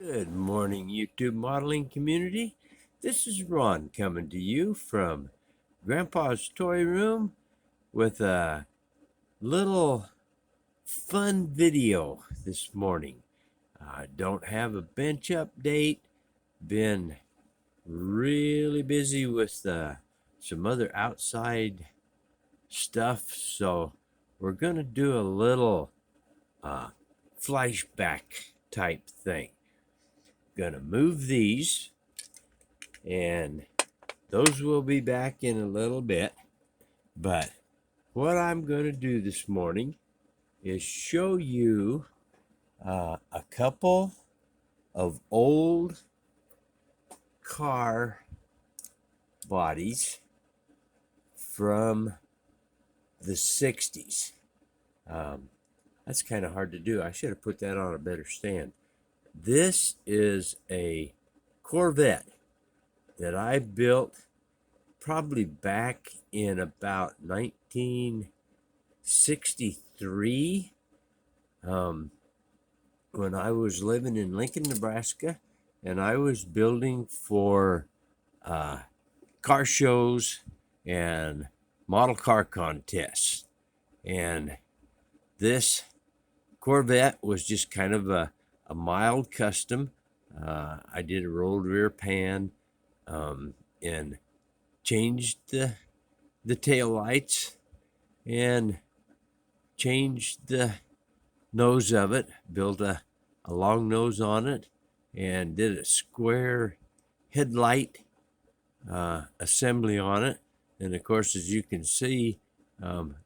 Good morning, YouTube modeling community. This is Ron coming to you from Grandpa's Toy Room with a little fun video this morning. Don't have a bench update. Been really busy with some other outside stuff, so we're going to do a little flashback type thing. Gonna move these, and those will be back in a little bit. But what I'm going to do this morning is show you a couple of old car bodies from the 60s. That's kind of hard to do. I should have put that on a better stand. This is a Corvette that I built probably back in about 1963, when I was living in Lincoln, Nebraska, and I was building for car shows and model car contests. And this Corvette was just kind of a mild custom. I did a rolled rear pan and changed the tail lights and changed the nose of it, built a long nose on it, and did a square headlight assembly on it. And of course, as you can see,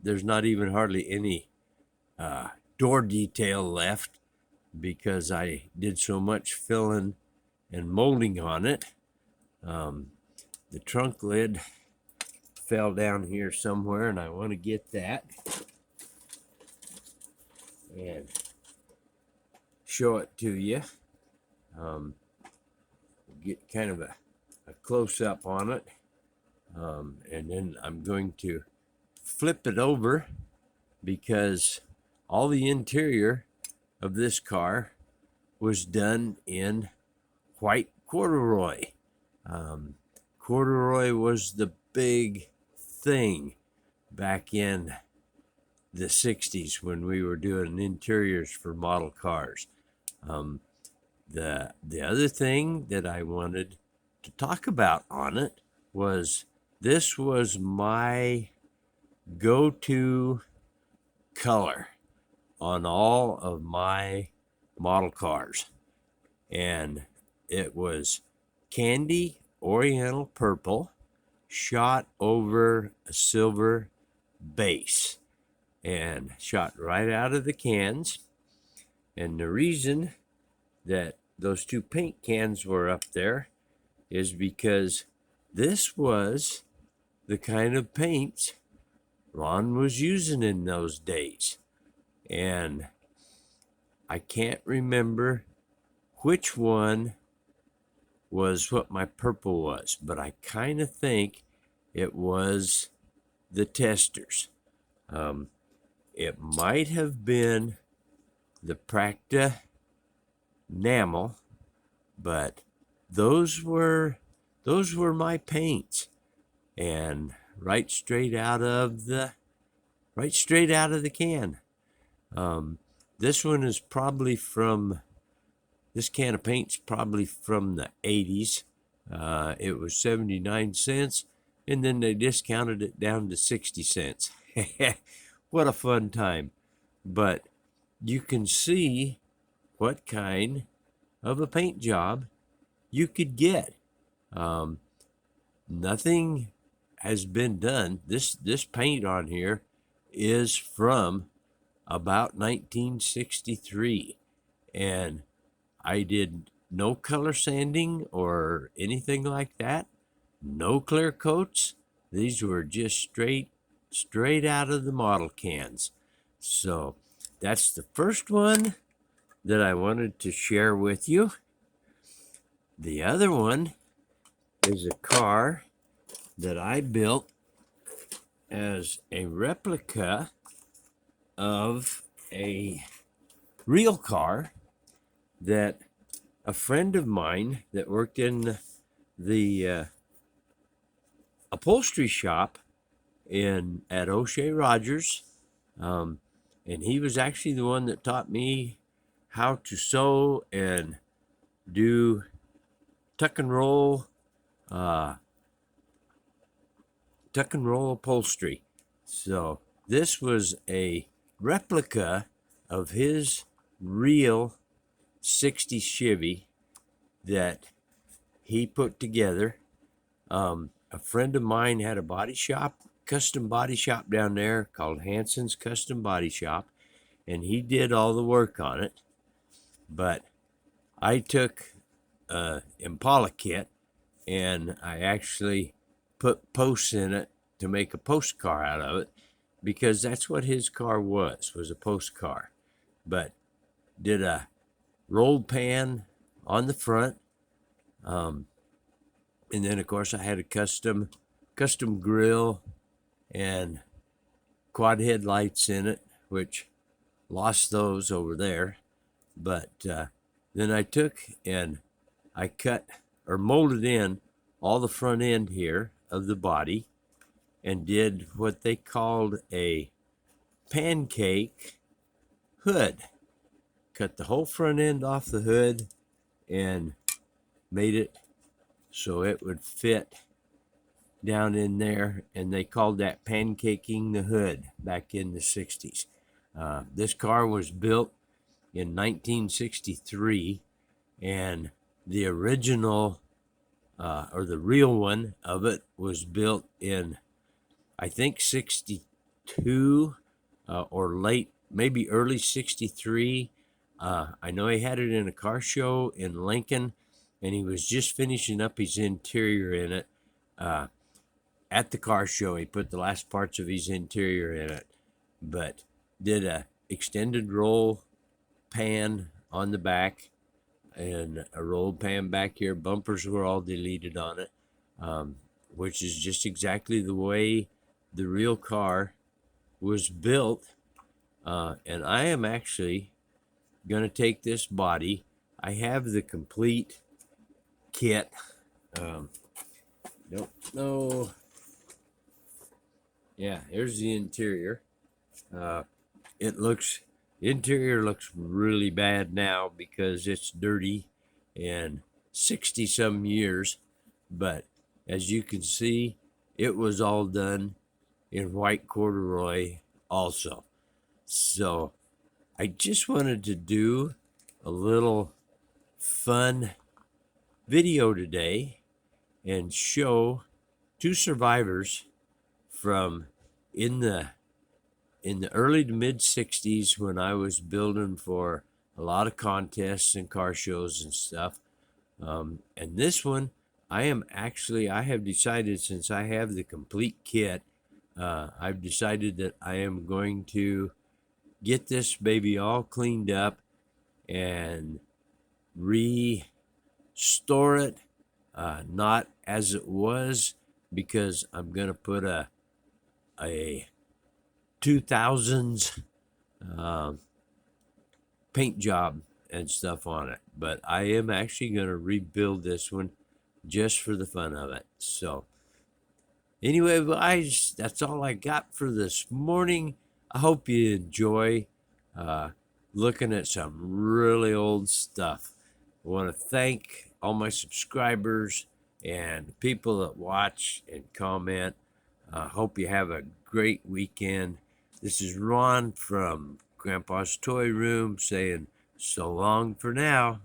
there's not even hardly any door detail left because I did so much filling and molding on it. The trunk lid fell down here somewhere, and I want to get that and show it to you. Get kind of a close-up on it, and then I'm going to flip it over because all the interior of this car was done in white corduroy. Corduroy was the big thing back in the 60s when we were doing interiors for model cars. The other thing that I wanted to talk about on it was this was my go-to color on all of my model cars, and it was candy oriental purple shot over a silver base and shot right out of the cans. And the reason that those two paint cans were up there is because this was the kind of paints Ron was using in those days. And I can't remember which one was what my purple was, but I kind of think it was the testers. It might have been the Practa enamel, but those were my paints, and right straight out of the can. This one is probably from, this can of paint's probably from the 80s. It was 79 cents, and then they discounted it down to 60 cents. What a fun time. But you can see what kind of a paint job you could get. Nothing has been done. This paint on here is from about 1963, and I did no color sanding or anything like that. No clear coats. These were just straight out of the model cans. So that's the first one that I wanted to share with you. The other one is a car that I built as a replica of a real car that a friend of mine that worked in the upholstery shop at O'Shea Rogers, and he was actually the one that taught me how to sew and do tuck and roll upholstery. So this was a replica of his real 60 Chevy that he put together. A friend of mine had a body shop, custom body shop down there called Hanson's Custom Body Shop, and he did all the work on it. But I took Impala kit and I actually put posts in it to make a post car out of it, because that's what his car was a post car. But did a rolled pan on the front, and then of course I had a custom grill and quad headlights in it, which lost those over there. But then I took and I cut or molded in all the front end here of the body and did what they called a pancake hood. Cut the whole front end off the hood and made it so it would fit down in there, and they called that pancaking the hood back in the 60s. This car was built in 1963, and the original or the real one of it was built in, I think, 62 or late, maybe early 63. I know he had it in a car show in Lincoln, and he was just finishing up his interior in it. At the car show, he put the last parts of his interior in it, but did a extended roll pan on the back and a rolled pan back here. Bumpers were all deleted on it, which is just exactly the way the real car was built. And I am actually going to take this body. I have the complete kit. Don't know. Yeah, here's the interior. Interior looks really bad now because it's dirty and 60 some years, but as you can see, it was all done in white corduroy also. So I just wanted to do a little fun video today and show two survivors from in the early to mid 60s, when I was building for a lot of contests and car shows and stuff. And this one, I have decided, since I have the complete kit, I've decided that I am going to get this baby all cleaned up and restore it, not as it was, because I'm going to put a 2000s paint job and stuff on it. But I am actually going to rebuild this one just for the fun of it. So anyway, guys, that's all I got for this morning. I hope you enjoy looking at some really old stuff. I want to thank all my subscribers and people that watch and comment. Hope you have a great weekend. This is Ron from Grandpa's Toy Room saying so long for now.